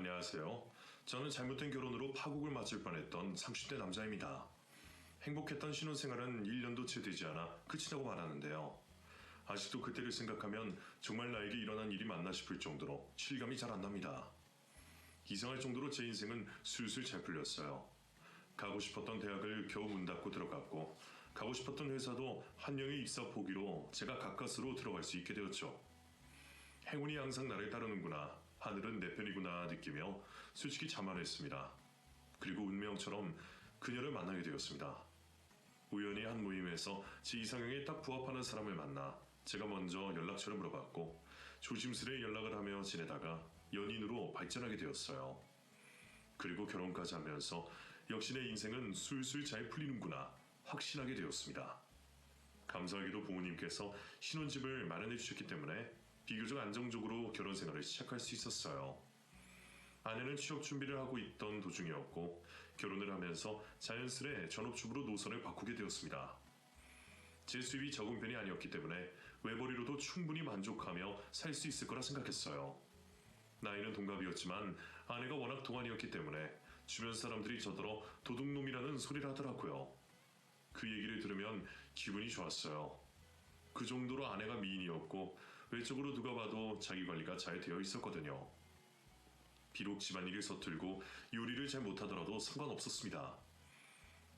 안녕하세요. 저는 잘못된 결혼으로 파국을 맞을 뻔했던 30대 남자입니다. 행복했던 신혼생활은 1년도 채 되지 않아 끝이라고 말하는데요. 아직도 그때를 생각하면 정말 나에게 일어난 일이 맞나 싶을 정도로 실감이 잘 안 납니다. 이상할 정도로 제 인생은 술술 잘 풀렸어요. 가고 싶었던 대학을 겨우 문 닫고 들어갔고, 가고 싶었던 회사도 한 명의 입사 포기로 제가 가까스로 들어갈 수 있게 되었죠. 행운이 항상 나를 따르는구나, 하늘은 내 편이구나 느끼며 솔직히 자만했습니다. 그리고 운명처럼 그녀를 만나게 되었습니다. 우연히 한 모임에서 제 이상형에 딱 부합하는 사람을 만나 제가 먼저 연락처를 물어봤고, 조심스레 연락을 하며 지내다가 연인으로 발전하게 되었어요. 그리고 결혼까지 하면서 역시 내 인생은 술술 잘 풀리는구나 확신하게 되었습니다. 감사하게도 부모님께서 신혼집을 마련해 주셨기 때문에 비교적 안정적으로 결혼 생활을 시작할 수 있었어요. 아내는 취업 준비를 하고 있던 도중이었고, 결혼을 하면서 자연스레 전업주부로 노선을 바꾸게 되었습니다. 제 수입이 적은 편이 아니었기 때문에 외벌이로도 충분히 만족하며 살 수 있을 거라 생각했어요. 나이는 동갑이었지만 아내가 워낙 동안이었기 때문에 주변 사람들이 저더러 도둑놈이라는 소리를 하더라고요. 그 얘기를 들으면 기분이 좋았어요. 그 정도로 아내가 미인이었고 외적으로 누가 봐도 자기 관리가 잘 되어 있었거든요. 비록 집안일이 서툴고 요리를 잘 못하더라도 상관없었습니다.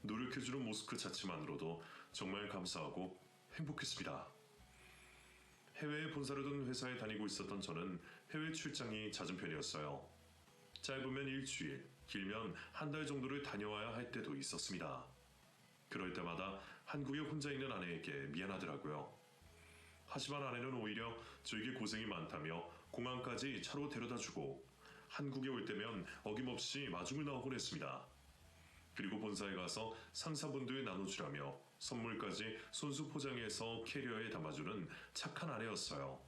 노력해주는 모습 그 자체만으로도 정말 감사하고 행복했습니다. 해외에 본사를 둔 회사에 다니고 있었던 저는 해외 출장이 잦은 편이었어요. 짧으면 일주일, 길면 한 달 정도를 다녀와야 할 때도 있었습니다. 그럴 때마다 한국에 혼자 있는 아내에게 미안하더라고요. 하지만 아내는 오히려 저에게 고생이 많다며 공항까지 차로 데려다주고, 한국에 올 때면 어김없이 마중을 나오곤 했습니다. 그리고 본사에 가서 상사분들에 나눠주라며 선물까지 손수 포장해서 캐리어에 담아주는 착한 아내였어요.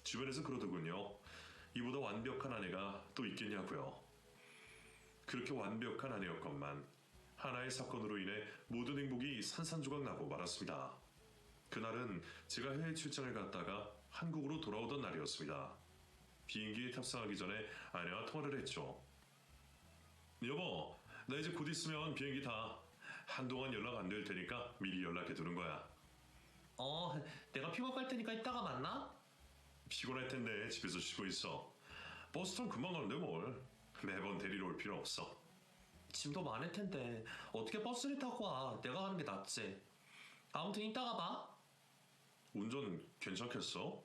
주변에서 그러더군요. 이보다 완벽한 아내가 또 있겠냐고요. 그렇게 완벽한 아내였건만 하나의 사건으로 인해 모든 행복이 산산조각 나고 말았습니다. 그날은 제가 해외 출장을 갔다가 한국으로 돌아오던 날이었습니다. 비행기에 탑승하기 전에 아내와 통화를 했죠. 여보, 나 이제 곧 있으면 비행기 타. 한동안 연락 안 될 테니까 미리 연락해 두는 거야. 내가 픽업 갈 테니까 이따가 만나? 피곤할 텐데 집에서 쉬고 있어. 버스 타면 금방 가는데 뭘. 매번 데리러 올 필요 없어. 짐도 많을 텐데 어떻게 버스를 타고 와? 내가 가는 게 낫지. 아무튼 이따가 봐. 운전 괜찮겠어?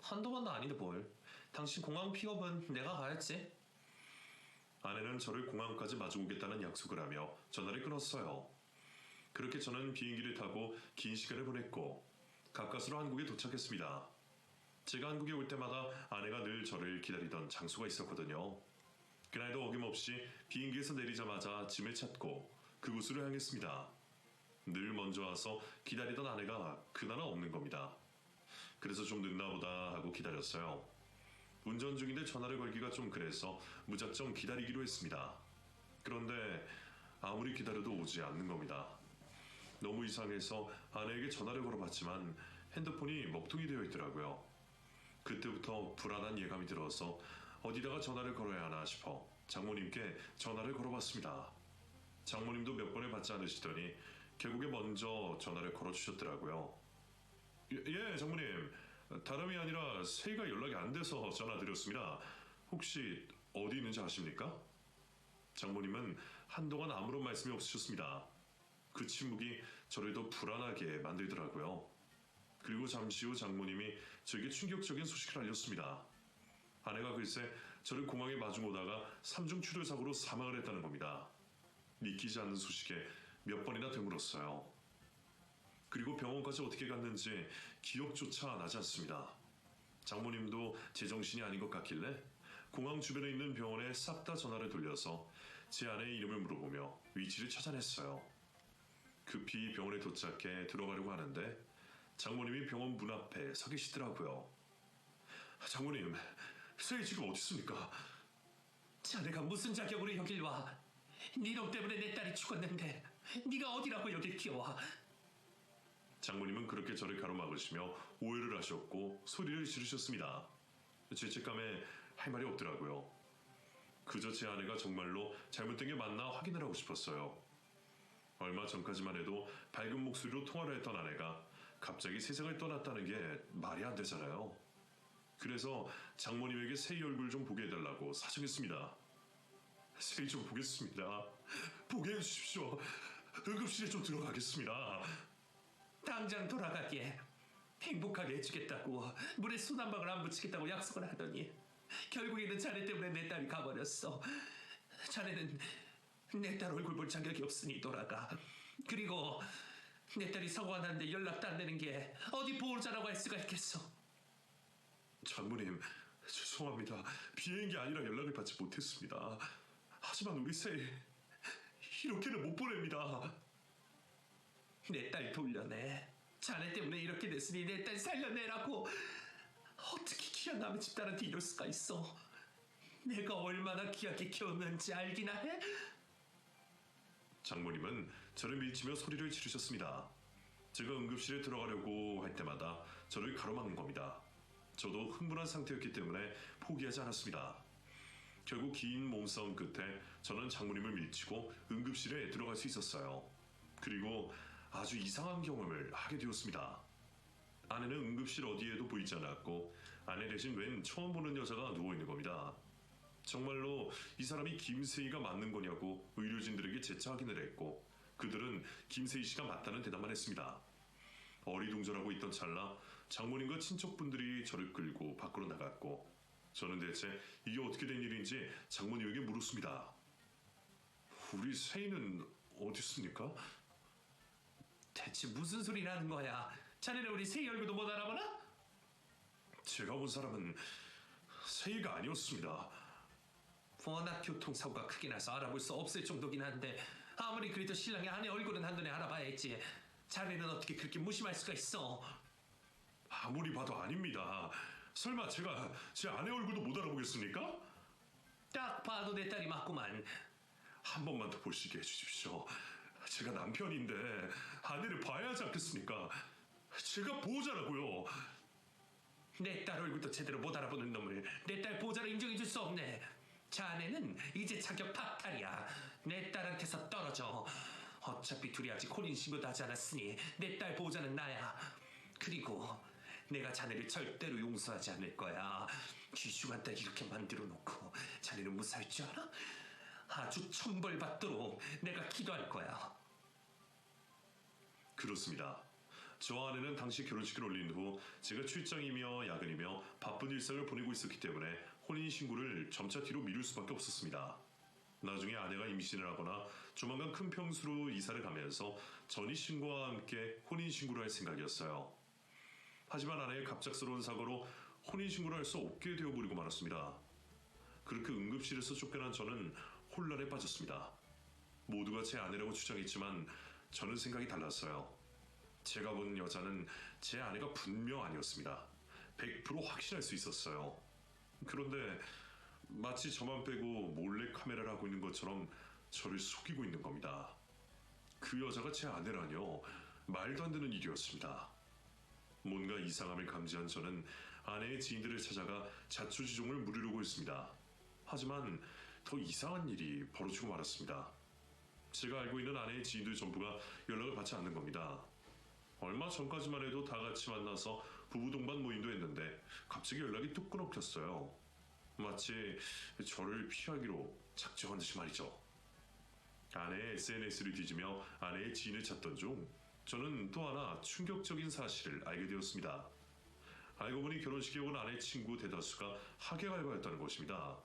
한두 번도 아닌데 뭘. 당신 공항 픽업은 내가 가야지. 아내는 저를 공항까지 마주오겠다는 약속을 하며 전화를 끊었어요. 그렇게 저는 비행기를 타고 긴 시간을 보냈고 가까스로 한국에 도착했습니다. 제가 한국에 올 때마다 아내가 늘 저를 기다리던 장소가 있었거든요. 그날도 어김없이 비행기에서 내리자마자 짐을 찾고 그곳으로 향했습니다. 늘 먼저 와서 기다리던 아내가 그날은 없는 겁니다. 그래서 좀 늦나 보다 하고 기다렸어요. 운전 중인데 전화를 걸기가 좀 그래서 무작정 기다리기로 했습니다. 그런데 아무리 기다려도 오지 않는 겁니다. 너무 이상해서 아내에게 전화를 걸어봤지만 핸드폰이 먹통이 되어 있더라고요. 그때부터 불안한 예감이 들어서 어디다가 전화를 걸어야 하나 싶어 장모님께 전화를 걸어봤습니다. 장모님도 몇 번을 받지 않으시더니 결국에 먼저 전화를 걸어주셨더라고요. 예, 장모님. 다름이 아니라 세이가 연락이 안 돼서 전화드렸습니다. 혹시 어디 있는지 아십니까? 장모님은 한동안 아무런 말씀이 없으셨습니다. 그 침묵이 저를 더 불안하게 만들더라고요. 그리고 잠시 후 장모님이 저에게 충격적인 소식을 알렸습니다. 아내가 글쎄 저를 공항에 마중 오다가 3중 출혈 사고로 사망을 했다는 겁니다. 믿기지 않는 소식에 몇 번이나 되물었어요. 그리고 병원까지 어떻게 갔는지 기억조차 나지 않습니다. 장모님도 제정신이 아닌 것 같길래 공항 주변에 있는 병원에 싹 다 전화를 돌려서 제 아내의 이름을 물어보며 위치를 찾아냈어요. 급히 병원에 도착해 들어가려고 하는데 장모님이 병원 문 앞에 서 계시더라고요. 장모님, 세이 지금 어디 있습니까? 자네가 무슨 자격으로 여길 와? 네 놈 때문에 내 딸이 죽었는데 네가 어디라고 여길 끼어와? 장모님은 그렇게 저를 가로막으시며 오해를 하셨고 소리를 지르셨습니다. 죄책감에 할 말이 없더라고요. 그저 제 아내가 정말로 잘못된 게 맞나 확인을 하고 싶었어요. 얼마 전까지만 해도 밝은 목소리로 통화를 했던 아내가 갑자기 세상을 떠났다는 게 말이 안 되잖아요. 그래서 장모님에게 세희 얼굴 좀 보게 해달라고 사정했습니다. 세희 좀 보겠습니다. 보게 해주십시오. 응급실에 좀 들어가겠습니다. 당장 돌아가게. 행복하게 해주겠다고 물에 손 한 방울 안 묻히겠다고 약속을 하더니 결국에는 자네 때문에 내 딸이 가버렸어. 자네는 내 딸 얼굴 볼 자격이 없으니 돌아가. 그리고 내 딸이 사고가 났는데 연락도 안 되는 게 어디 보호자라고 할 수가 있겠어. 장모님, 죄송합니다. 비행기 아니라 연락을 받지 못했습니다. 하지만 우리 세희 이렇게는 못 보냅니다. 내 딸 돌려내. 자네 때문에 이렇게 됐으니 내 딸 살려내라고. 어떻게 귀한 남의 집딸한테 이럴 수가 있어. 내가 얼마나 귀하게 키웠는지 알기나 해? 장모님은 저를 밀치며 소리를 지르셨습니다. 제가 응급실에 들어가려고 할 때마다 저를 가로막는 겁니다. 저도 흥분한 상태였기 때문에 포기하지 않았습니다. 결국 긴 몸싸움 끝에 저는 장모님을 밀치고 응급실에 들어갈 수 있었어요. 그리고 아주 이상한 경험을 하게 되었습니다. 아내는 응급실 어디에도 보이지 않았고 아내 대신 웬 처음 보는 여자가 누워있는 겁니다. 정말로 이 사람이 김세희가 맞는 거냐고 의료진들에게 재차 확인을 했고 그들은 김세희 씨가 맞다는 대답만 했습니다. 어리둥절하고 있던 찰나 장모님과 친척분들이 저를 끌고 밖으로 나갔고 저는 대체 이게 어떻게 된 일인지 장모님에게 물었습니다. 우리 세희는 어디 있습니까? 대체 무슨 소리라는 거야? 자네는 우리 세희 얼굴도 못 알아보나? 제가 본 사람은 세희가 아니었습니다. 워낙 교통사고가 크게 나서 알아볼 수 없을 정도긴 한데 아무리 그래도 신랑의 아내 얼굴은 한눈에 알아봐야지. 자네는 어떻게 그렇게 무심할 수가 있어? 아무리 봐도 아닙니다. 설마 제가 제 아내 얼굴도 못 알아보겠습니까? 딱 봐도 내 딸이 맞구만. 한 번만 더 보시게 해주십시오. 제가 남편인데 아내를 봐야 하지 않겠습니까? 제가 보호자라고요. 내 딸 얼굴도 제대로 못 알아보는 놈을 내 딸 보호자로 인정해줄 수 없네. 자네는 이제 자격 박탈이야. 내 딸한테서 떨어져. 어차피 둘이 아직 혼인신고도 하지 않았으니 내 딸 보호자는 나야. 그리고 내가 자네를 절대로 용서하지 않을 거야. 귀중한 딸 이렇게 만들어 놓고 자네는 무사할 줄 알아? 아주 천벌받도록 내가 기도할 거야. 그렇습니다. 저 아내는 당시 결혼식을 올린 후 제가 출장이며 야근이며 바쁜 일상을 보내고 있었기 때문에 혼인신고를 점차 뒤로 미룰 수밖에 없었습니다. 나중에 아내가 임신을 하거나 조만간 큰 평수로 이사를 가면서 전입신고와 함께 혼인신고를 할 생각이었어요. 하지만 아내의 갑작스러운 사고로 혼인신고를 할 수 없게 되어버리고 말았습니다. 그렇게 응급실에서 쫓겨난 저는 혼란에 빠졌습니다. 모두가 제 아내라고 주장했지만 저는 생각이 달랐어요. 제가 본 여자는 제 아내가 분명 아니었습니다. 100% 확신할 수 있었어요. 그런데 마치 저만 빼고 몰래 카메라를 하고 있는 것처럼 저를 속이고 있는 겁니다. 그 여자가 제 아내라뇨. 말도 안 되는 일이었습니다. 뭔가 이상함을 감지한 저는 아내의 지인들을 찾아가 자초지종을 물으려고 했습니다. 하지만 더 이상한 일이 벌어지고 말았습니다. 제가 알고 있는 아내의 지인들 전부가 연락을 받지 않는 겁니다. 얼마 전까지만 해도 다 같이 만나서 부부 동반 모임도 했는데 갑자기 연락이 뚝 끊어졌어요. 마치 저를 피하기로 작정한 듯이 말이죠. 아내의 SNS를 뒤지며 아내의 지인을 찾던 중 저는 또 하나 충격적인 사실을 알게 되었습니다. 알고 보니 결혼식에 온 아내 친구 대다수가 하객 알바였다는 것입니다.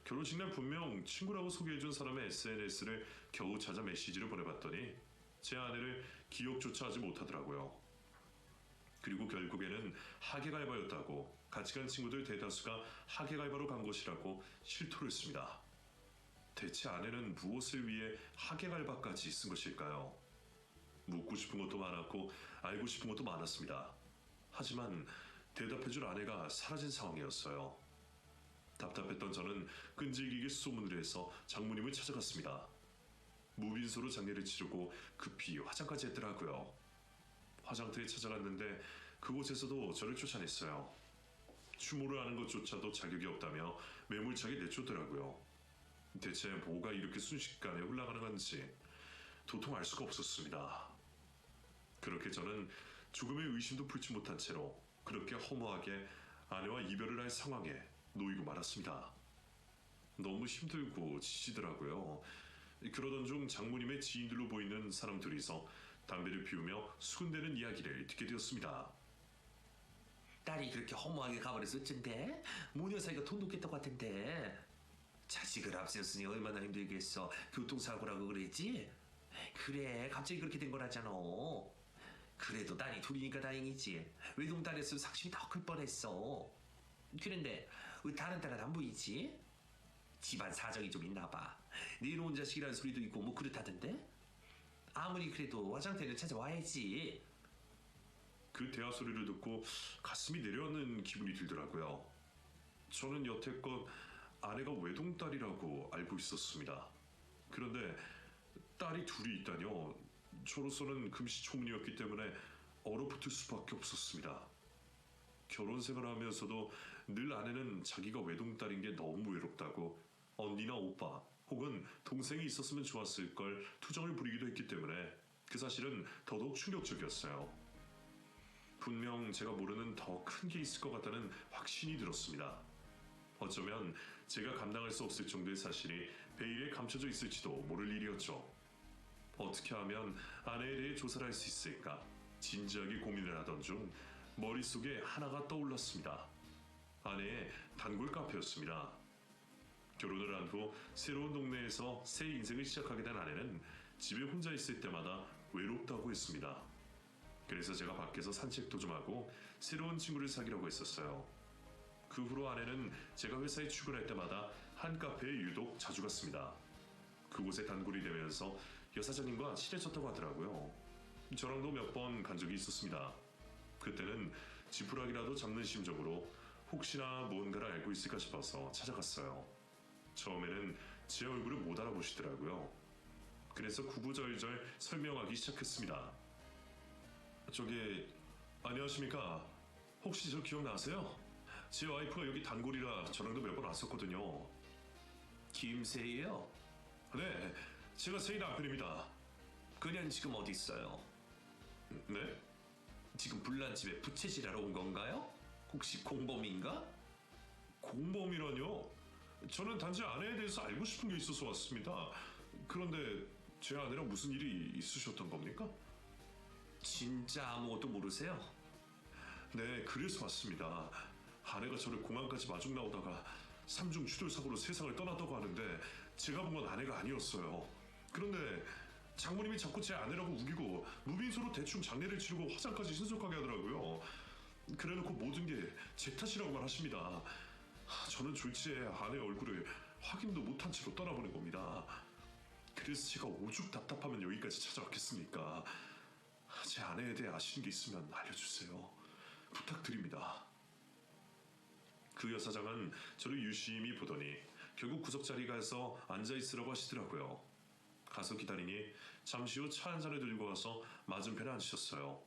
결혼식 날 분명 친구라고 소개해준 사람의 SNS를 겨우 찾아 메시지를 보내봤더니 제 아내를 기억조차 하지 못하더라고요. 그리고 결국에는 하객 알바였다고 같이 간 친구들 대다수가 하객 알바로 간 것이라고 실토를 했습니다. 대체 아내는 무엇을 위해 하객 알바까지 쓴 것일까요? 묻고 싶은 것도 많았고 알고 싶은 것도 많았습니다. 하지만 대답해줄 아내가 사라진 상황이었어요. 답답했던 저는 끈질기게 수소문을 해서 장모님을 찾아갔습니다. 무빈소로 장례를 치르고 급히 화장까지 했더라고요. 화장터에 찾아갔는데 그곳에서도 저를 쫓아냈어요. 추모를 하는 것조차도 자격이 없다며 매몰차게 내쫓더라고요. 대체 뭐가 이렇게 순식간에 흘러가는 건지 도통 알 수가 없었습니다. 그렇게 저는 조금의 의심도 풀지 못한 채로 그렇게 허무하게 아내와 이별을 할 상황에 놓이고 말았습니다. 너무 힘들고 지치더라고요. 그러던 중 장모님의 지인들로 보이는 사람 둘이서 담배를 피우며 수군대는 이야기를 듣게 되었습니다. 딸이 그렇게 허무하게 가버려서 어쩐데? 모녀 사이가 돈 놓겠다고 하던데. 자식을 앞세웠으니 얼마나 힘들겠어. 교통사고라고 그랬지? 그래, 갑자기 그렇게 된 거라잖아. 그래도 딸이 둘이니까 다행이지. 외동딸이었으면 상심이 더 클 뻔했어. 그런데 왜 다른 딸은 안 보이지? 집안 사정이 좀 있나 봐. 내놓은 자식이라는 소리도 있고 뭐 그렇다던데? 아무리 그래도 화장대는 찾아와야지. 그 대화 소리를 듣고 가슴이 내려앉는 기분이 들더라고요. 저는 여태껏 아내가 외동딸이라고 알고 있었습니다. 그런데 딸이 둘이 있다뇨. 저로서는 금시초문이었기 때문에 얼어붙을 수밖에 없었습니다. 결혼 생활하면서도 늘 아내는 자기가 외동딸인 게 너무 외롭다고 언니나 오빠 혹은 동생이 있었으면 좋았을 걸 투정을 부리기도 했기 때문에 그 사실은 더더욱 충격적이었어요. 분명 제가 모르는 더 큰 게 있을 것 같다는 확신이 들었습니다. 어쩌면 제가 감당할 수 없을 정도의 사실이 베일에 감춰져 있을지도 모를 일이었죠. 어떻게 하면 아내에 대해 조사를 할 수 있을까 진지하게 고민을 하던 중 머릿속에 하나가 떠올랐습니다. 아내의 단골 카페였습니다. 결혼을 한 후 새로운 동네에서 새 인생을 시작하게 된 아내는 집에 혼자 있을 때마다 외롭다고 했습니다. 그래서 제가 밖에서 산책도 좀 하고 새로운 친구를 사귀라고 했었어요. 그 후로 아내는 제가 회사에 출근할 때마다 한 카페에 유독 자주 갔습니다. 그곳에 단골이 되면서 여사장님과 친해졌다고 하더라고요. 저랑도 몇 번 간 적이 있었습니다. 그때는 지푸라기라도 잡는 심정으로 혹시나 무언가를 알고 있을까 싶어서 찾아갔어요. 처음에는 제 얼굴을 못 알아보시더라고요. 그래서 구구절절 설명하기 시작했습니다. 저기 안녕하십니까? 혹시 저 기억나세요? 제 와이프가 여기 단골이라 저랑도 몇 번 왔었거든요. 김세희요? 네, 제가 세희 남편입니다. 그냥 지금 어디 있어요? 네? 지금 불난집에 부채질하러 온 건가요? 혹시 공범인가? 공범이라뇨? 저는 단지 아내에 대해서 알고 싶은 게 있어서 왔습니다. 그런데 제 아내랑 무슨 일이 있으셨던 겁니까? 진짜 아무것도 모르세요? 네, 그래서 왔습니다. 아내가 저를 공항까지 마중 나오다가 삼중 추돌 사고로 세상을 떠났다고 하는데 제가 본 건 아내가 아니었어요. 그런데 장모님이 자꾸 제 아내라고 우기고 무빈소로 대충 장례를 치르고 화장까지 신속하게 하더라고요. 그래놓고 모든 게 제 탓이라고만 하십니다. 저는 졸지에 아내 얼굴을 확인도 못한 채로 떠나보낸 겁니다. 그래서 제가 오죽 답답하면 여기까지 찾아왔겠습니까? 제 아내에 대해 아시는 게 있으면 알려주세요. 부탁드립니다. 그 여사장은 저를 유심히 보더니 결국 구석자리에 가서 앉아있으라고 하시더라고요. 가서 기다리니 잠시 후 차 한 잔을 들고 와서 맞은편에 앉으셨어요.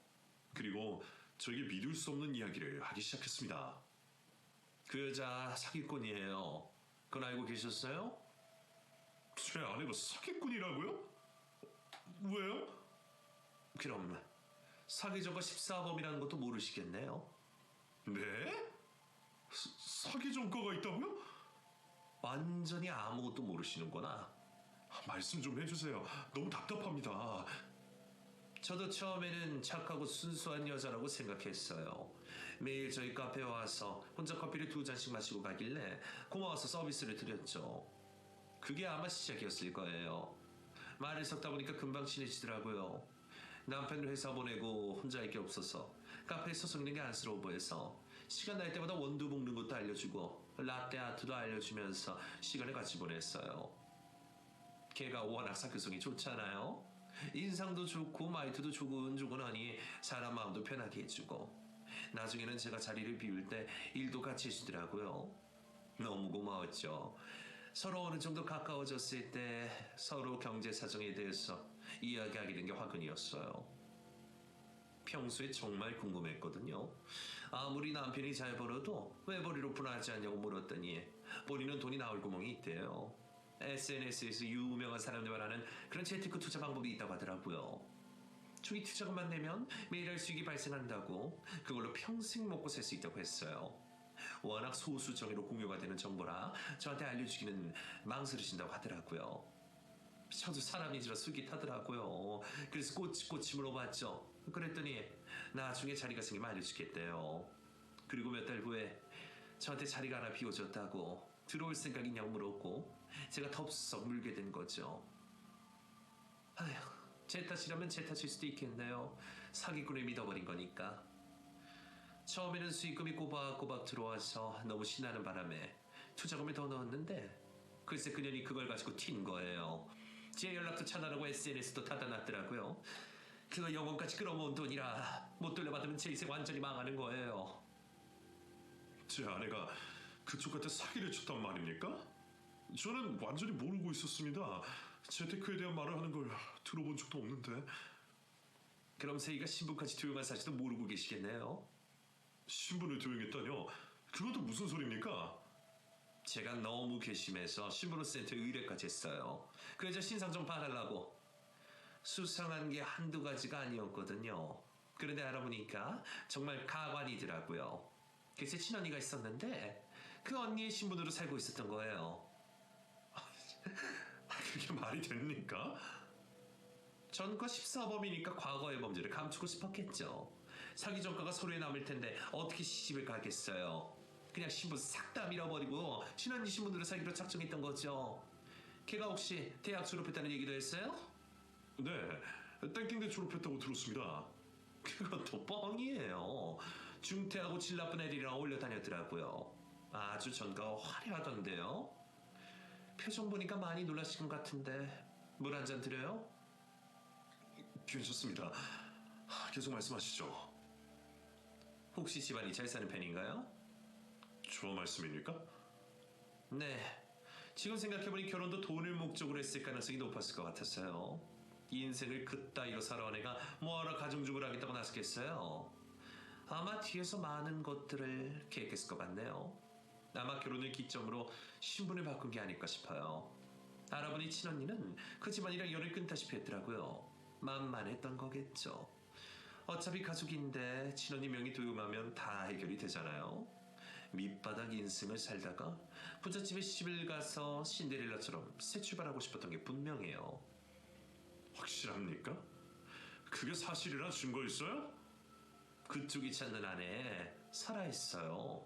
그리고 저에게 믿을 수 없는 이야기를 하기 시작했습니다. 그 여자 사기꾼이에요. 그건 알고 계셨어요? 제 아내가 사기꾼이라고요? 왜요? 그럼 사기저가 14범이라는 것도 모르시겠네요. 네? 사기 전과가 있다고요? 완전히 아무것도 모르시는구나. 말씀 좀 해주세요. 너무 답답합니다. 저도 처음에는 착하고 순수한 여자라고 생각했어요. 매일 저희 카페에 와서 혼자 커피를 2잔씩 마시고 가길래 고마워서 서비스를 드렸죠. 그게 아마 시작이었을 거예요. 말을 섞다 보니까 금방 친해지더라고요. 남편을 회사 보내고 혼자 할 게 없어서 카페에 서서 있는 게 안쓰러워 보여서 시간 날 때마다 원두 볶는 것도 알려주고 라떼 아트도 알려주면서 시간을 같이 보냈어요. 걔가 워낙 사교성이 좋잖아요. 인상도 좋고 말투도 조근조근하니 사람 마음도 편하게 해주고 나중에는 제가 자리를 비울 때 일도 같이 해주더라고요. 너무 고마웠죠. 서로 어느 정도 가까워졌을 때 서로 경제 사정에 대해서 이야기하게 된 게 화근이었어요. 평소에 정말 궁금했거든요. 아무리 남편이 잘 벌어도 왜 벌이로 분하지 않냐고 물었더니 본인은 돈이 나올 구멍이 있대요. SNS에서 유명한 사람들만 하는 그런 재테크 투자 방법이 있다고 하더라고요. 초기 투자금만 내면 매달 수익이 발생한다고, 그걸로 평생 먹고 살 수 있다고 했어요. 워낙 소수 정예로 공유가 되는 정보라 저한테 알려주기는 망설이신다고 하더라고요. 저도 사람인지라 쑥이 타더라고요. 그래서 꼬치꼬치 물어봤죠. 그랬더니 나중에 자리가 생기면 알려주겠대요. 그리고 몇 달 후에 저한테 자리가 하나 비워졌다고 들어올 생각이냐고 물었고, 제가 덥석 물게 된 거죠. 아휴, 제 탓이라면 제 탓일 수도 있겠네요. 사기꾼을 믿어버린 거니까. 처음에는 수익금이 꼬박꼬박 들어와서 너무 신나는 바람에 투자금을 더 넣었는데, 글쎄 그년이 그걸 가지고 튄 거예요. 제 연락도 차단하고 SNS도 닫아놨더라고요. 그거 영혼까지 끌어모은 돈이라 못 돌려받으면 제 인생 완전히 망하는 거예요. 제 아내가 그쪽한테 사기를 쳤단 말입니까? 저는 완전히 모르고 있었습니다. 재테크에 대한 말을 하는 걸 들어본 적도 없는데. 그럼 세이가 신분까지 도용한 사실도 모르고 계시겠네요. 신분을 도용했다뇨? 그것도 무슨 소리입니까? 제가 너무 괘씸해서 신분호센터에 의뢰까지 했어요. 그 여자 신상 좀 봐달라고. 수상한 게 한두 가지가 아니었거든요. 그런데 알아보니까 정말 가관이더라고요. 제 친언니가 있었는데 그 언니의 신분으로 살고 있었던 거예요. 그게 말이 됩니까? 전과 14범이니까 과거의 범죄를 감추고 싶었겠죠. 사기 전과가 서로에 남을 텐데 어떻게 시집을 가겠어요. 그냥 신분 싹 다 밀어버리고 친언니 신분으로 살기로 작정했던 거죠. 걔가 혹시 대학 졸업했다는 얘기도 했어요? 네, 땡땡대 졸업했다고 들었습니다. 그것도 뻥이에요. 중퇴하고 질 나쁜 애들이랑 어울려 다녔더라고요. 아주 전과가 화려하던데요. 표정 보니까 많이 놀라신 것 같은데 물 한 잔 드려요? 괜찮습니다. 계속 말씀하시죠. 혹시 집안이 잘 사는 편인가요? 저 말씀입니까? 네. 지금 생각해보니 결혼도 돈을 목적으로 했을 가능성이 높았을 것 같았어요. 인생을 그따위로 살아온 애가 뭐하러 가정주부를 하겠다고 나섰겠어요. 아마 뒤에서 많은 것들을 계획했을 것 같네요. 아마 결혼을 기점으로 신분을 바꾼 게 아닐까 싶어요. 알아보니 친언니는 그 집안이랑 열을 끈다시피 했더라고요. 만만했던 거겠죠. 어차피 가족인데 친언니 명의 도용하면 다 해결이 되잖아요. 밑바닥 인생을 살다가 부잣집에 시집을 가서 신데렐라처럼 새 출발하고 싶었던 게 분명해요. 확실합니까? 그게 사실이라 증거 있어요? 그쪽이 찾는 안에 살아있어요.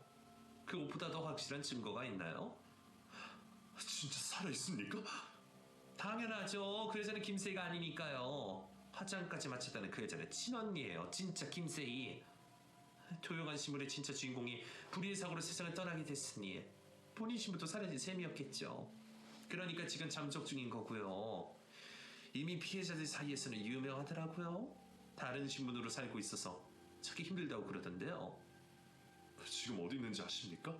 그것보다 더 확실한 증거가 있나요? 진짜 살아있습니까? 당연하죠. 그 여자는 김세희가 아니니까요. 화장까지 마쳤다는 그 여자는 친언니예요. 진짜 김세희. 도용한 신분의 진짜 주인공이 불의의 사고로 세상을 떠나게 됐으니 본인 신분도 사라진 셈이었겠죠. 그러니까 지금 잠적 중인 거고요. 이미 피해자들 사이에서는 유명하더라고요. 다른 신분으로 살고 있어서 찾기 힘들다고 그러던데요. 지금 어디 있는지 아십니까?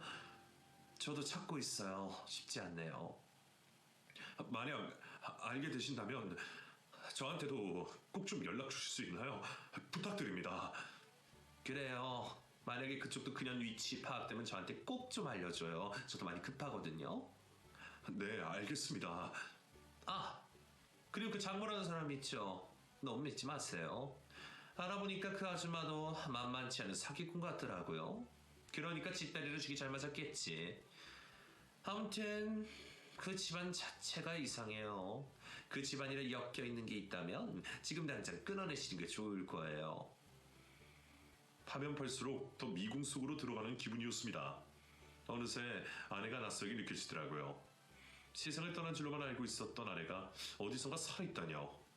저도 찾고 있어요. 쉽지 않네요. 만약 알게 되신다면 저한테도 꼭 좀 연락 주실 수 있나요? 부탁드립니다. 그래요. 만약에 그쪽도 그년 위치 파악되면 저한테 꼭 좀 알려줘요. 저도 많이 급하거든요. 네, 알겠습니다. 아, 그리고 그 장모라는 사람 있죠? 너무 믿지 마세요. 알아보니까 그 아줌마도 만만치 않은 사기꾼 같더라고요. 그러니까 집다리를 주기 잘 맞았겠지. 아무튼 그 집안 자체가 이상해요. 그 집안이랑 엮여있는 게 있다면 지금 당장 끊어내시는 게 좋을 거예요. 파면 팔수록 더 미궁 속으로 들어가는 기분이었습니다. 어느새 아내가 낯설게 느껴지더라고요. 세상을 떠난 줄로만 알고 있었던 아내가 어디선가 살아있다뇨.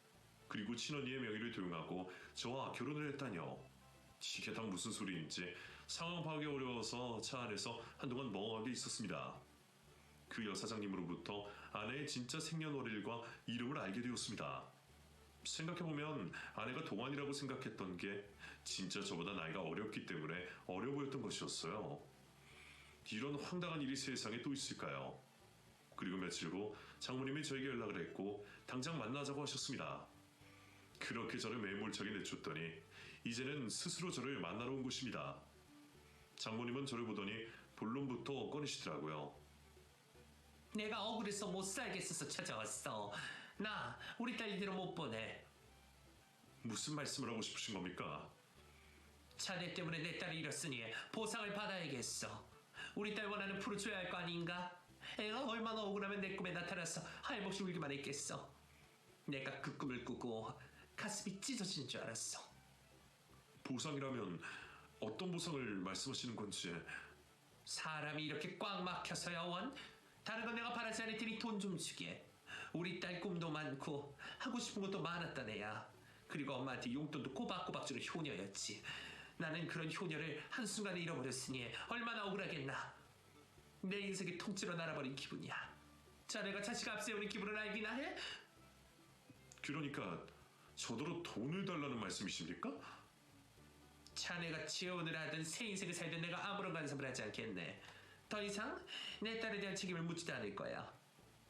그리고 친언니의 명의를 도용하고 저와 결혼을 했다뇨. 이게 다 무슨 소리인지 상황 파악이 어려워서 차 안에서 한동안 멍하게 있었습니다. 그 여사장님으로부터 아내의 진짜 생년월일과 이름을 알게 되었습니다. 생각해보면 아내가 동안이라고 생각했던 게 진짜 저보다 나이가 어렸기 때문에 어려 보였던 것이었어요. 이런 황당한 일이 세상에 또 있을까요? 그리고 며칠 후 장모님이 저에게 연락을 했고 당장 만나자고 하셨습니다. 그렇게 저를 매몰차게 내쫓더니 이제는 스스로 저를 만나러 온 것입니다. 장모님은 저를 보더니 본론부터 꺼내시더라고요. 내가 억울해서 못 살겠어서 찾아왔어. 나 우리 딸 이대로 못 보내. 무슨 말씀을 하고 싶으신 겁니까? 자네 때문에 내 딸을 잃었으니 보상을 받아야겠어. 우리 딸 원하는 풀을 줘야 할 거 아닌가? 애가 얼마나 억울하면 내 꿈에 나타나서 하염없이 울기만 했겠어. 내가 그 꿈을 꾸고 가슴이 찢어진 줄 알았어. 보상이라면 어떤 보상을 말씀하시는 건지. 사람이 이렇게 꽉 막혀서야 원? 다른 건 내가 바라지 않을 테니 돈 좀 주게. 우리 딸 꿈도 많고 하고 싶은 것도 많았던 애야. 그리고 엄마한테 용돈도 꼬박꼬박 주는 효녀였지. 나는 그런 효녀를 한순간에 잃어버렸으니 얼마나 억울하겠나. 내 인생이 통째로 날아버린 기분이야. 자네가 자식 앞세우는 기분을 알기나 해? 그러니까 저더러 돈을 달라는 말씀이십니까? 자네가 재혼을 하든 새 인생을 살든 내가 아무런 간섭을 하지 않겠네. 더 이상 내 딸에 대한 책임을 묻지도 않을 거야.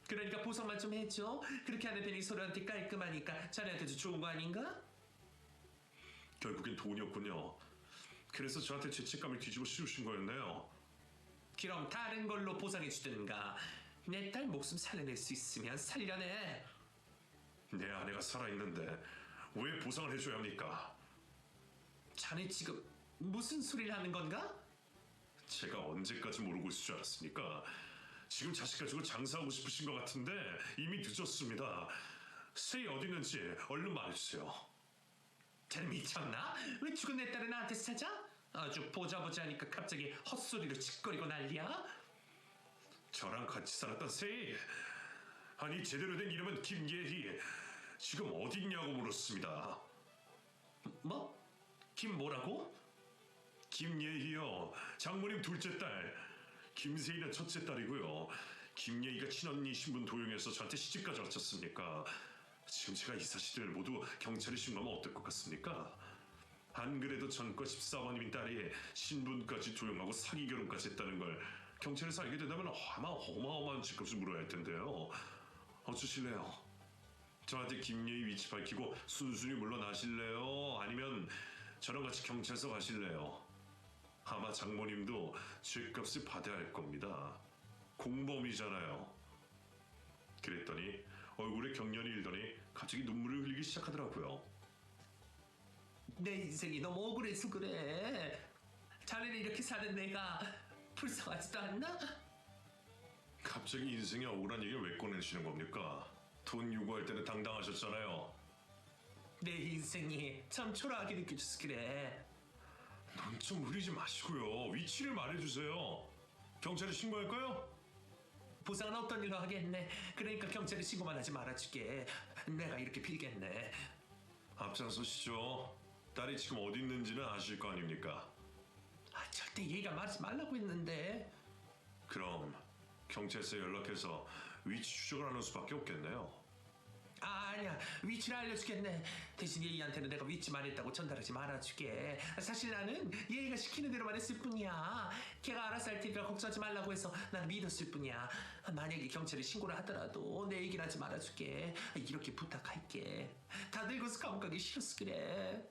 그러니까 보상만 좀 해줘. 그렇게 하는 편이 서로한테 깔끔하니까 자네한테도 좋은 거 아닌가? 결국엔 돈이었군요. 그래서 저한테 죄책감을 뒤집어 씌우신 거였네요. 그럼 다른 걸로 보상해 주든가. 내 딸 목숨 살려낼 수 있으면 살려내. 내 아내가 살아있는데 왜 보상을 해줘야 합니까? 자네 지금 무슨 소리를 하는 건가? 제가 언제까지 모르고 있을 줄 알았습니까? 지금 자식 가지고 장사하고 싶으신 것 같은데 이미 늦었습니다. 세이 어디 있는지 얼른 말해주세요. 자네 미쳤나? 왜 죽은 내 딸을 나한테서 찾아? 아주 보자 하니까 갑자기 헛소리로 짓거리고 난리야? 저랑 같이 살았던 세이, 아니 제대로 된 이름은 김예희, 지금 어디 있냐고 물었습니다. 뭐? 김 뭐라고? 김예희요, 장모님 둘째 딸. 김세희는 첫째 딸이고요. 김예희가 친언니 신분 도용해서 저한테 시집까지 왔지 않습니까? 지금 제가 이 사실을 모두 경찰에 신고하면 어떨 것 같습니까? 안 그래도 전과 14번님인 딸이 신분까지 도용하고 사기 결혼까지 했다는 걸 경찰에서 알게 된다면 아마 어마어마한 집값을 물어야 할 텐데요. 어쩌실래요? 저한테 김예희 위치 밝히고 순순히 물러나실래요? 아니면 저랑 같이 경찰서 가실래요? 아마 장모님도 죄값을 받아야 할 겁니다. 공범이잖아요. 그랬더니 얼굴에 경련이 일더니 갑자기 눈물을 흘리기 시작하더라고요. 내 인생이 너무 억울해서 그래. 자네는 이렇게 사는 내가 불쌍하지도 않나? 갑자기 인생에 억울한 얘기를 왜 꺼내시는 겁니까? 돈 요구할 때는 당당하셨잖아요. 내 인생이 참 초라하게 느껴져서 그래. 눈 좀 흐리지 마시고요. 위치를 말해주세요. 경찰에 신고할까요? 보상은 어떤 일로 하겠네. 그러니까 경찰에 신고만 하지 말아줄게. 내가 이렇게 빌겠네. 앞장서시죠. 딸이 지금 어디 있는지는 아실 거 아닙니까? 아, 절대 얘기가 말하지 말라고 했는데. 그럼 경찰서에 연락해서 위치 추적을 하는 수밖에 없겠네요. 아니야, 위치를 알려주겠네. 대신 예희한테는 내가 위치 말했다고 전달하지 말아주게. 사실 나는 예희가 시키는 대로만 했을 뿐이야. 걔가 알아서 할 테니까 걱정하지 말라고 해서 난 믿었을 뿐이야. 만약에 경찰에 신고를 하더라도 내 얘기를 하지 말아줄게. 이렇게 부탁할게. 다 늙어서 감옥 가기 싫어서 그래.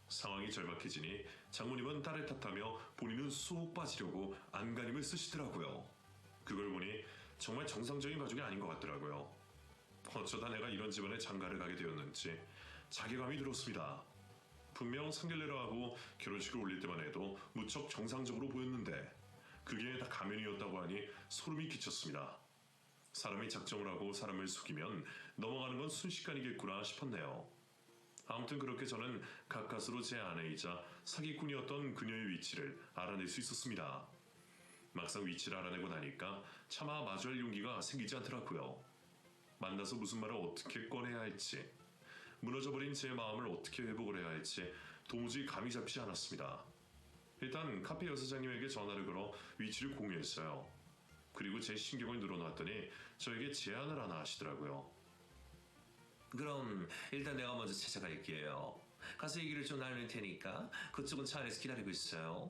상황이 절박해지니 장모님은 딸을 탓하며 본인은 쏙 빠지려고 안간힘을 쓰시더라고요. 그걸 보니 정말 정상적인 가족이 아닌 것 같더라고요. 어쩌다 내가 이런 집안에 장가를 가게 되었는지 자괴감이 들었습니다. 분명 상견례를 하고 결혼식을 올릴 때만 해도 무척 정상적으로 보였는데 그게 다 가면이었다고 하니 소름이 끼쳤습니다. 사람이 작정을 하고 사람을 속이면 넘어가는 건 순식간이겠구나 싶었네요. 아무튼 그렇게 저는 가까스로 제 아내이자 사기꾼이었던 그녀의 위치를 알아낼 수 있었습니다. 막상 위치를 알아내고 나니까 차마 마주할 용기가 생기지 않더라고요. 만나서 무슨 말을 어떻게 꺼내야 할지, 무너져버린 제 마음을 어떻게 회복을 해야 할지 도무지 감이 잡히지 않았습니다. 일단 카페 여사장님에게 전화를 걸어 위치를 공유했어요. 그리고 제 신경을 늘어놨더니 저에게 제안을 하나 하시더라고요. 그럼 일단 내가 먼저 찾아갈게요. 가서 얘기를 좀 나눌 테니까 그쪽은 차 안에서 기다리고 있어요.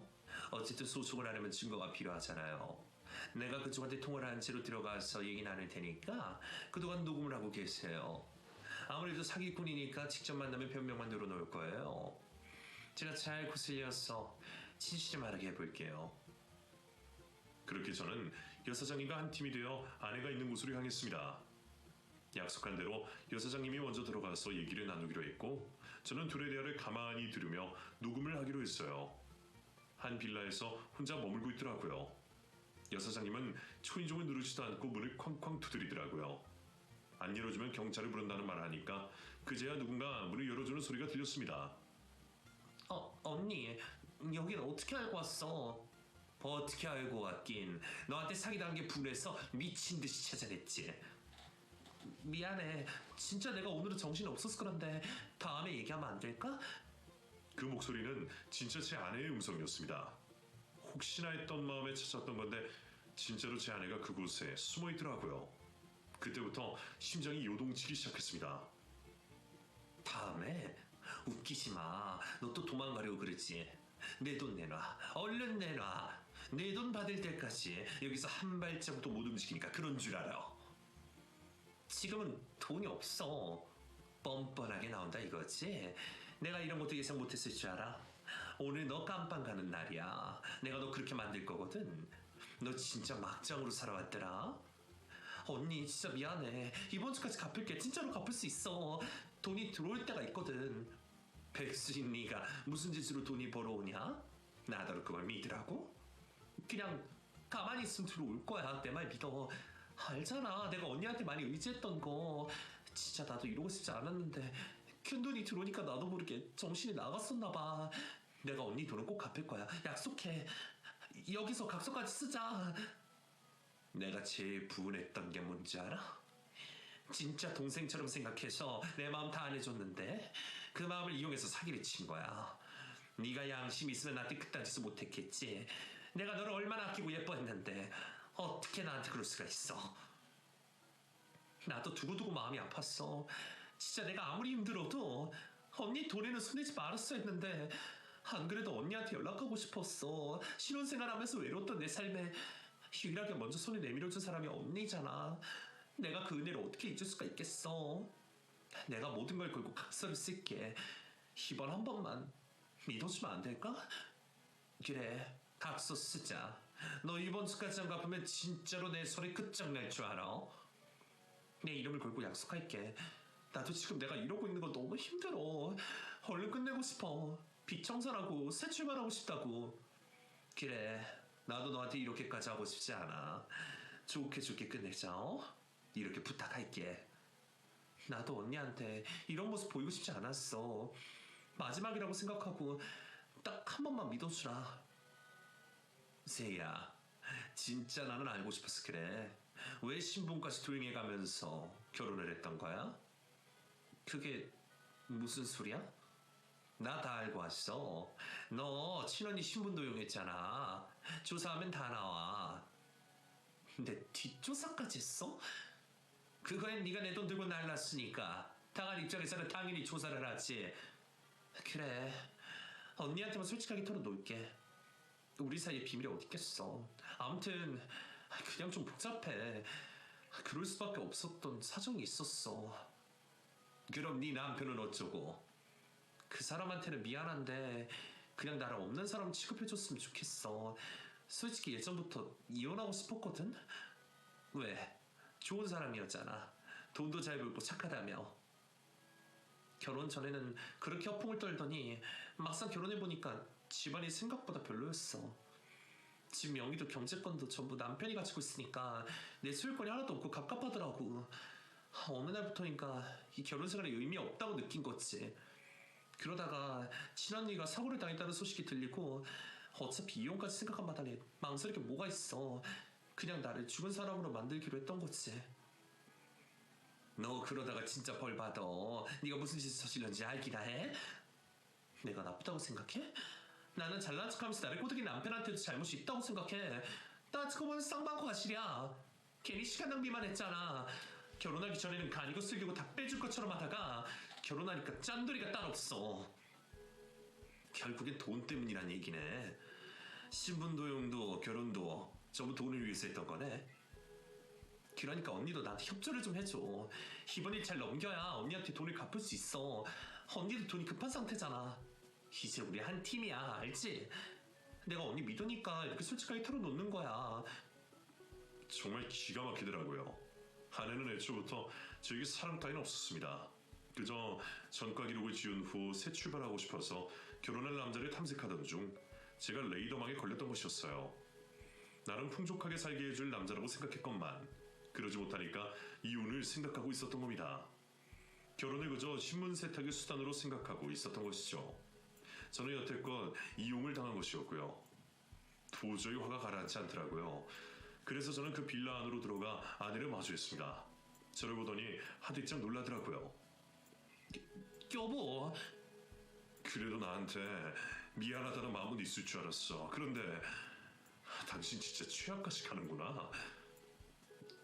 어쨌든 소송을 하려면 증거가 필요하잖아요. 내가 그쪽한테 통화를 한 채로 들어가서 얘기 나눌 테니까 그동안 녹음을 하고 계세요. 아무래도 사기꾼이니까 직접 만나면 변명만 늘어놓을 거예요. 제가 잘 거슬려서 진실을 말하게 해볼게요. 그렇게 저는 여사장님과 한 팀이 되어 아내가 있는 곳으로 향했습니다. 약속한 대로 여사장님이 먼저 들어가서 얘기를 나누기로 했고 저는 둘의 대화를 가만히 들으며 녹음을 하기로 했어요. 한 빌라에서 혼자 머물고 있더라고요. 여사장님은 초인종을 누르지도 않고 문을 쾅쾅 두드리더라고요. 안 열어주면 경찰을 부른다는 말을 하니까 그제야 누군가 문을 열어주는 소리가 들렸습니다. 언니, 여긴 어떻게 알고 왔어? 어떻게 알고 왔긴. 너한테 사기당한 게 분해서 미친 듯이 찾아냈지. 미안해. 진짜 내가 오늘은 정신이 없어서 그런데 다음에 얘기하면 안 될까? 그 목소리는 진짜 제 아내의 음성이었습니다. 혹시나 했던 마음에 찾았던 건데 진짜로 제 아내가 그곳에 숨어 있더라고요. 그때부터 심장이 요동치기 시작했습니다. 다음에? 웃기지 마. 너 또 도망가려고 그러지. 내 돈 내놔. 얼른 내놔. 내 돈 받을 때까지 여기서 한 발자국도 못 움직이니까 그런 줄 알아. 지금은 돈이 없어. 뻔뻔하게 나온다 이거지? 내가 이런 것도 예상 못했을 줄 알아? 오늘 너 깜빵 가는 날이야. 내가 너 그렇게 만들 거거든. 너 진짜 막장으로 살아왔더라. 언니 진짜 미안해. 이번 주까지 갚을게. 진짜로 갚을 수 있어. 돈이 들어올 때가 있거든. 백수인 네가 무슨 짓으로 돈이 벌어오냐? 나더러 그걸 믿으라고? 그냥 가만히 있으면 들어올 거야. 내 말 믿어. 알잖아. 내가 언니한테 많이 의지했던 거. 진짜 나도 이러고 싶지 않았는데 큰돈이 들어오니까 나도 모르게 정신이 나갔었나 봐. 내가 언니 돈은 꼭 갚을 거야. 약속해. 여기서 각서까지 쓰자. 내가 제일 분했던 게 뭔지 알아? 진짜 동생처럼 생각해서 내 마음 다 안 해줬는데 그 마음을 이용해서 사기를 친 거야. 네가 양심 있으면 나한테 그딴 짓을 못했겠지. 내가 너를 얼마나 아끼고 예뻐했는데 어떻게 나한테 그럴 수가 있어. 나도 두고두고 마음이 아팠어. 진짜 내가 아무리 힘들어도 언니 돈에는 손대지 말았어 했는데 안 그래도 언니한테 연락하고 싶었어. 신혼생활하면서 외로웠던 내 삶에 유일하게 먼저 손을 내밀어준 사람이 언니잖아. 내가 그 은혜를 어떻게 잊을 수가 있겠어. 내가 모든 걸 걸고 각서를 쓸게. 이번 한 번만 믿어주면 안 될까? 그래, 각서 쓰자. 너 이번 주까지 안 갚으면 진짜로 내 손이 끝장날 줄 알아. 내 이름을 걸고 약속할게. 나도 지금 내가 이러고 있는 거 너무 힘들어. 얼른 끝내고 싶어. 빚 청산하고 새 출발하고 싶다고. 그래, 나도 너한테 이렇게까지 하고 싶지 않아. 좋게 좋게 끝내자. 이렇게 부탁할게. 나도 언니한테 이런 모습 보이고 싶지 않았어. 마지막이라고 생각하고 딱 한 번만 믿어주라. 세희야, 진짜 나는 알고 싶어서 그래. 왜 신분까지 도용해가면서 결혼을 했던 거야? 그게 무슨 소리야? 나 다 알고 왔어. 너 친언니 신분 도용했잖아. 조사하면 다 나와. 근데 뒷조사까지 했어? 그거엔 네가 내 돈 들고 날랐으니까 당할 입장에서는 당연히 조사를 하지. 그래, 언니한테만 솔직하게 털어놓을게. 우리 사이에 비밀이 어딨겠어. 아무튼 그냥 좀 복잡해. 그럴 수밖에 없었던 사정이 있었어. 그럼 네 남편은 어쩌고? 그 사람한테는 미안한데 그냥 나랑 없는 사람 취급해줬으면 좋겠어. 솔직히 예전부터 이혼하고 싶었거든? 왜? 좋은 사람이었잖아. 돈도 잘 벌고 착하다며. 결혼 전에는 그렇게 허풍을 떨더니 막상 결혼해보니까 집안이 생각보다 별로였어. 집 명의도 경제권도 전부 남편이 가지고 있으니까 내 소유권이 하나도 없고 갑갑하더라고. 어느 날부터인가 이 결혼 생활에 의미 없다고 느낀 거지. 그러다가 친언니가 사고를 당했다는 소식이 들리고 어차피 이혼까지 생각한 마당에 망설일 게 뭐가 있어. 그냥 나를 죽은 사람으로 만들기로 했던 거지. 너 그러다가 진짜 벌 받아. 네가 무슨 짓을 저질렀는지 알기나 해? 내가 나쁘다고 생각해? 나는 잘난 척하면서 나를 꼬드긴 남편한테도 잘못이 있다고 생각해. 따지고 보면 쌍방구 과실이야. 괜히 시간 낭비만 했잖아. 결혼하기 전에는 간이고 쓸기고 다 빼줄 것처럼 하다가 결혼하니까 짠돌이가 따로 없어. 결국엔 돈 때문이란 얘기네. 신분도용도 결혼도 전부 돈을 위해서 했던 거네. 그러니까 언니도 나한테 협조를 좀 해줘. 이번 일 잘 넘겨야 언니한테 돈을 갚을 수 있어. 언니도 돈이 급한 상태잖아. 이제 우리 한 팀이야, 알지? 내가 언니 믿으니까 이렇게 솔직하게 털어놓는 거야. 정말 기가 막히더라고요. 아내는 애초부터 저에게 사랑 따위는 없었습니다. 그저 전과 기록을 지운 후 새 출발하고 싶어서 결혼할 남자를 탐색하던 중 제가 레이더망에 걸렸던 것이었어요. 나름 풍족하게 살게 해줄 남자라고 생각했건만 그러지 못하니까 이혼을 생각하고 있었던 겁니다. 결혼을 그저 신문 세탁의 수단으로 생각하고 있었던 것이죠. 저는 여태껏 이용을 당한 것이었고요. 도저히 화가 가라앉지 않더라고요. 그래서 저는 그 빌라 안으로 들어가 아내를 마주했습니다. 저를 보더니 하디짝 놀라더라고요. 여보, 그래도 나한테 미안하다는 마음은 있을 줄 알았어. 그런데 당신 진짜 최악까지 가는구나.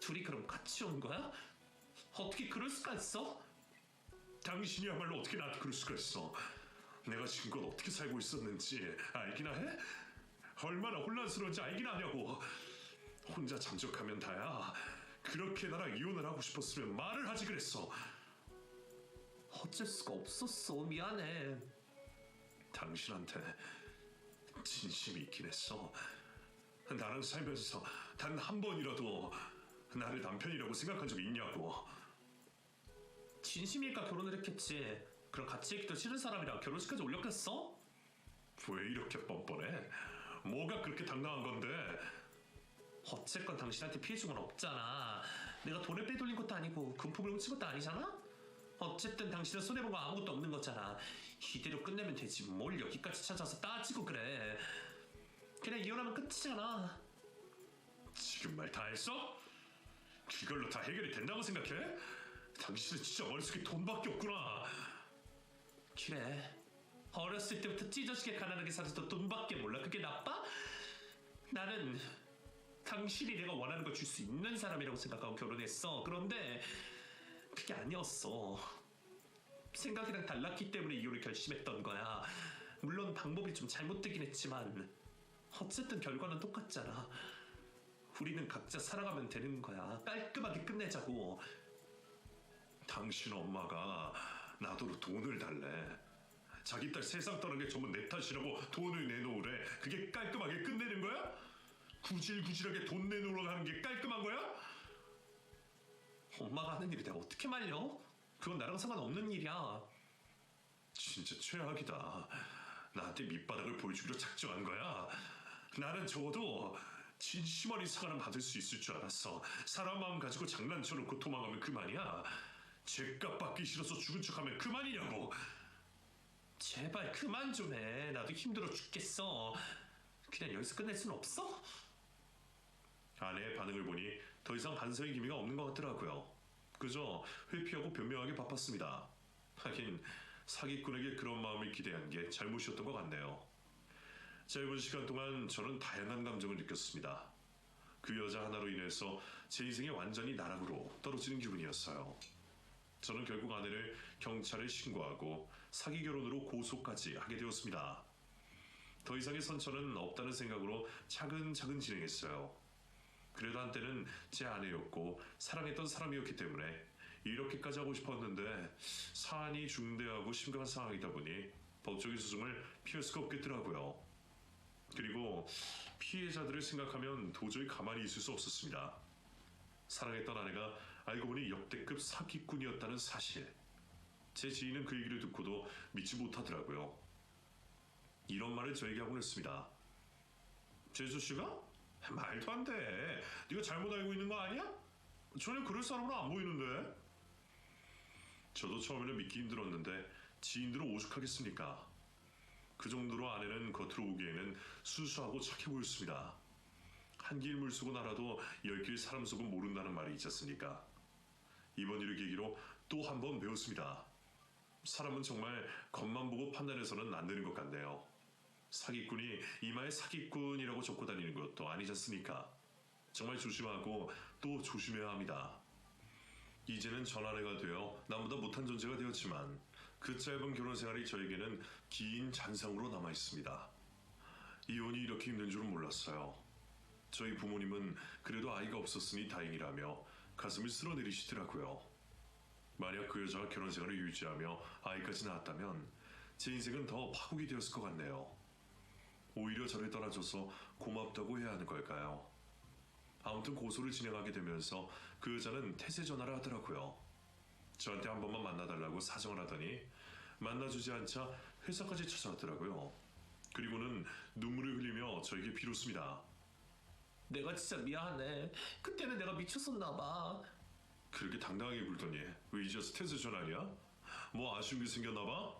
둘이 그럼 같이 온 거야? 어떻게 그럴 수가 있어? 당신이야말로 어떻게 나한테 그럴 수가 있어. 내가 지금껏 어떻게 살고 있었는지 알기나 해? 얼마나 혼란스러운지 알기나 하냐고. 혼자 잠적하면 다야. 그렇게 나랑 이혼을 하고 싶었으면 말을 하지 그랬어. 어쩔 수가 없었어. 미안해. 당신한테 진심이 있긴 했어. 나랑 살면서 단 한 번이라도 나를 남편이라고 생각한 적이 있냐고. 진심일까 결혼을 했겠지. 그럼 같이 있기도 싫은 사람이랑 결혼식까지 올렸겠어? 왜 이렇게 뻔뻔해? 뭐가 그렇게 당당한 건데? 어쨌건 당신한테 피해 준 건 없잖아. 내가 돈을 빼돌린 것도 아니고 금품을 훔친 것도 아니잖아? 어쨌든 당신은 손해본 거 아무것도 없는 거잖아. 이대로 끝내면 되지. 뭘 여기까지 찾아서 따지고 그래. 그냥 이혼하면 끝이잖아. 지금 말 다 했어? 그걸로 다 해결이 된다고 생각해? 당신은 진짜 머릿속에 돈밖에 없구나. 그래. 어렸을 때부터 찢어지게 가난하게 살아서 돈밖에 몰라. 그게 나빠? 나는 당신이 내가 원하는 걸 줄 수 있는 사람이라고 생각하고 결혼했어. 그런데 그게 아니었어. 생각이랑 달랐기 때문에 이혼을 결심했던 거야. 물론 방법이 좀 잘못되긴 했지만 어쨌든 결과는 똑같잖아. 우리는 각자 살아가면 되는 거야. 깔끔하게 끝내자고. 당신 엄마가 나더러 돈을 달래. 자기 딸 세상 떠난 게 전부 내 탓이라고 돈을 내놓으래. 그게 깔끔하게 끝내는 거야? 구질구질하게 돈 내놓으러 가는 게 깔끔한 거야? 엄마가 하는 일이 내가 어떻게 말려? 그건 나랑 상관없는 일이야. 진짜 최악이다. 나한테 밑바닥을 보여주기로 작정한 거야. 나는 적어도 진심 어린 사과는 받을 수 있을 줄 알았어. 사람 마음 가지고 장난쳐놓고 도망가면 그만이야. 죗값 받기 싫어서 죽은 척하면 그만이냐고. 제발 그만 좀 해. 나도 힘들어 죽겠어. 그냥 여기서 끝낼 순 없어? 아내의 반응을 보니 더 이상 반성의 기미가 없는 것 같더라고요. 그저 회피하고 변명하기 바빴습니다. 하긴 사기꾼에게 그런 마음을 기대한 게 잘못이었던 것 같네요. 짧은 시간 동안 저는 다양한 감정을 느꼈습니다. 그 여자 하나로 인해서 제 인생이 완전히 나락으로 떨어지는 기분이었어요. 저는 결국 아내를 경찰에 신고하고 사기 결혼으로 고소까지 하게 되었습니다. 더 이상의 선처는 없다는 생각으로 차근차근 진행했어요. 그래도 한때는 제 아내였고 사랑했던 사람이었기 때문에 이렇게까지 하고 싶었는데 사안이 중대하고 심각한 상황이다 보니 법적인 소송을 피할 수가 없겠더라고요. 그리고 피해자들을 생각하면 도저히 가만히 있을 수 없었습니다. 사랑했던 아내가 알고 보니 역대급 사기꾼이었다는 사실. 제 지인은 그 얘기를 듣고도 믿지 못하더라고요. 이런 말을 저에게 하곤 했습니다. 제수 씨가? 말도 안 돼. 네가 잘못 알고 있는 거 아니야? 전혀 그럴 사람으로 안 보이는데. 저도 처음에는 믿기 힘들었는데 지인들은 오죽하겠습니까? 그 정도로 아내는 겉으로 보기에는 순수하고 착해 보였습니다. 한 길 물속은 알아도 열 길 사람 속은 모른다는 말이 있지 않습니까? 이번 일을 계기로 또 한 번 배웠습니다. 사람은 정말 겉만 보고 판단해서는 안 되는 것 같네요. 사기꾼이 이마에 사기꾼이라고 적고 다니는 것도 아니지 않습니까? 정말 조심하고 또 조심해야 합니다. 이제는 전아내가 되어 남보다 못한 존재가 되었지만 그 짧은 결혼 생활이 저에게는 긴 잔상으로 남아 있습니다. 이혼이 이렇게 힘든 줄은 몰랐어요. 저희 부모님은 그래도 아이가 없었으니 다행이라며 가슴을 쓸어내리시더라고요. 만약 그 여자가 결혼 생활을 유지하며 아이까지 낳았다면 제 인생은 더 파국이 되었을 것 같네요. 오히려 저를 떠나줘서 고맙다고 해야 하는 걸까요? 아무튼 고소를 진행하게 되면서 그 여자는 태세 전화를 하더라고요. 저한테 한 번만 만나달라고 사정을 하더니 만나주지 않자 회사까지 찾아왔더라고요. 그리고는 눈물을 흘리며 저에게 비웃습니다. 내가 진짜 미안해. 그때는 내가 미쳤었나 봐. 그렇게 당당하게 굴더니 왜 이제서 태세 전화냐? 뭐 아쉬운 게 생겼나 봐?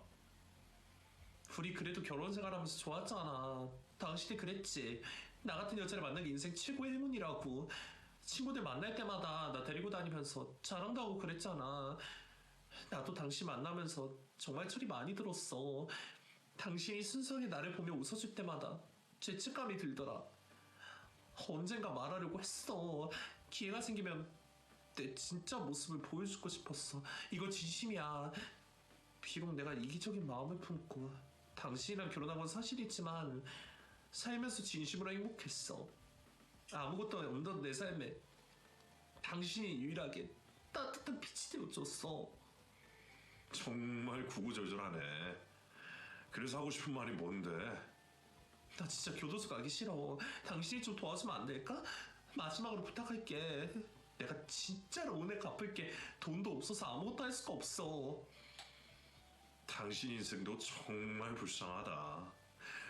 우리 그래도 결혼 생활하면서 좋았잖아. 당신이 그랬지. 나 같은 여자를 만난 게 인생 최고의 행운이라고. 친구들 만날 때마다 나 데리고 다니면서 자랑도 하고 그랬잖아. 나도 당신 만나면서 정말 철이 많이 들었어. 당신이 순수하게 나를 보며 웃어줄 때마다 죄책감이 들더라. 언젠가 말하려고 했어. 기회가 생기면 내 진짜 모습을 보여주고 싶었어. 이거 진심이야. 비록 내가 이기적인 마음을 품고 당신이랑 결혼한 건 사실이지만 살면서 진심으로 행복했어. 아무것도 없던 내 삶에 당신이 유일하게 따뜻한 빛이 되어줬어. 정말 구구절절하네. 그래서 하고 싶은 말이 뭔데? 나 진짜 교도소 가기 싫어. 당신이 좀 도와주면 안 될까? 마지막으로 부탁할게. 내가 진짜로 오늘 갚을게. 돈도 없어서 아무것도 할 수가 없어. 당신 인생도 정말 불쌍하다.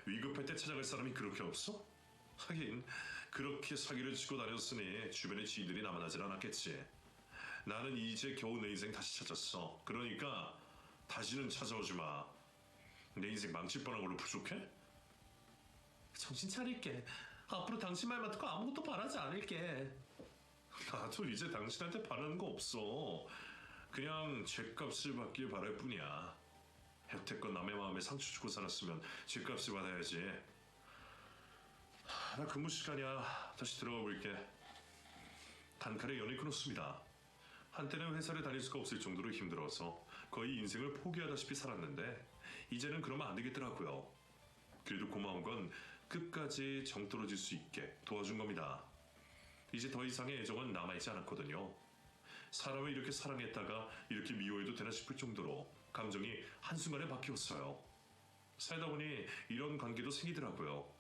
위급할 때 찾아갈 사람이 그렇게 없어? 하긴 그렇게 사기를 치고 다녔으니 주변에 지인들이 남아나질 않았겠지. 나는 이제 겨우 내 인생 다시 찾았어. 그러니까 다시는 찾아오지 마. 내 인생 망칠 뻔한 걸로 부족해? 정신 차릴게. 앞으로 당신 말만 듣고 아무것도 바라지 않을게. 나도 이제 당신한테 바라는 거 없어. 그냥 죗값을 받길 바랄 뿐이야. 여태껏 남의 마음에 상처 주고 살았으면 죗값을 받아야지. 나 근무 시간이야. 다시 들어가 볼게. 단칼에 연을 끊었습니다. 한때는 회사를 다닐 수가 없을 정도로 힘들어서 거의 인생을 포기하다시피 살았는데 이제는 그러면 안 되겠더라고요. 그래도 고마운 건 끝까지 정 떨어질 수 있게 도와준 겁니다. 이제 더 이상의 애정은 남아있지 않았거든요. 사람을 이렇게 사랑했다가 이렇게 미워해도 되나 싶을 정도로 감정이 한순간에 바뀌었어요. 살다 보니 이런 관계도 생기더라고요.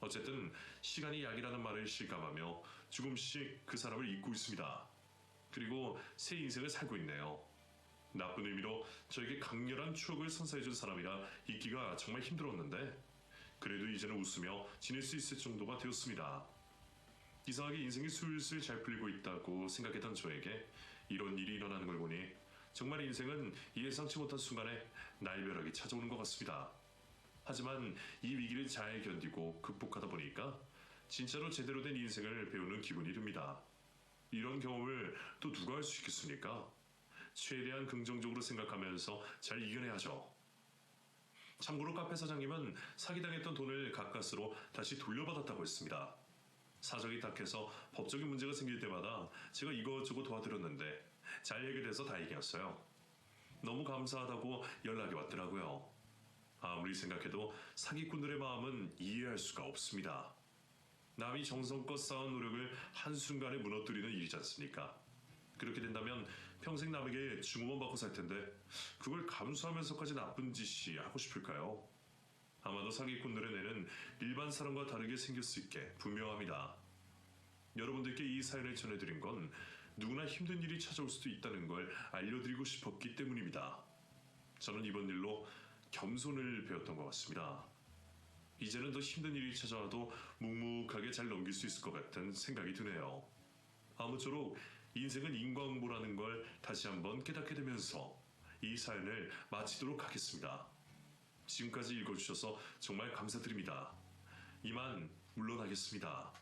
어쨌든 시간이 약이라는 말을 실감하며 조금씩 그 사람을 잊고 있습니다. 그리고 새 인생을 살고 있네요. 나쁜 의미로 저에게 강렬한 추억을 선사해준 사람이라 잊기가 정말 힘들었는데 그래도 이제는 웃으며 지낼 수 있을 정도가 되었습니다. 이상하게 인생이 술술 잘 풀리고 있다고 생각했던 저에게 이런 일이 일어나는 걸 보니 정말 인생은 예상치 못한 순간에 날벼락이 찾아오는 것 같습니다. 하지만 이 위기를 잘 견디고 극복하다 보니까 진짜로 제대로 된 인생을 배우는 기분이 듭니다. 이런 경험을 또 누가 할 수 있겠습니까? 최대한 긍정적으로 생각하면서 잘 이겨내야죠. 참고로 카페 사장님은 사기당했던 돈을 가까스로 다시 돌려받았다고 했습니다. 사정이 딱해서 법적인 문제가 생길 때마다 제가 이것저것 도와드렸는데 잘 해결돼서 다행이었어요. 너무 감사하다고 연락이 왔더라고요. 아무리 생각해도 사기꾼들의 마음은 이해할 수가 없습니다. 남이 정성껏 쌓은 노력을 한순간에 무너뜨리는 일이지 않습니까? 그렇게 된다면 평생 남에게 증오만 받고 살 텐데 그걸 감수하면서까지 나쁜 짓이 하고 싶을까요? 아마도 사기꾼들의 뇌는 일반 사람과 다르게 생길 수 있게 분명합니다. 여러분들께 이 사연을 전해드린 건 누구나 힘든 일이 찾아올 수도 있다는 걸 알려드리고 싶었기 때문입니다. 저는 이번 일로 겸손을 배웠던 것 같습니다. 이제는 더 힘든 일이 찾아와도 묵묵하게 잘 넘길 수 있을 것 같은 생각이 드네요. 아무쪼록 인생은 인과응보라는 걸 다시 한번 깨닫게 되면서 이 사연을 마치도록 하겠습니다. 지금까지 읽어주셔서 정말 감사드립니다. 이만 물러나겠습니다.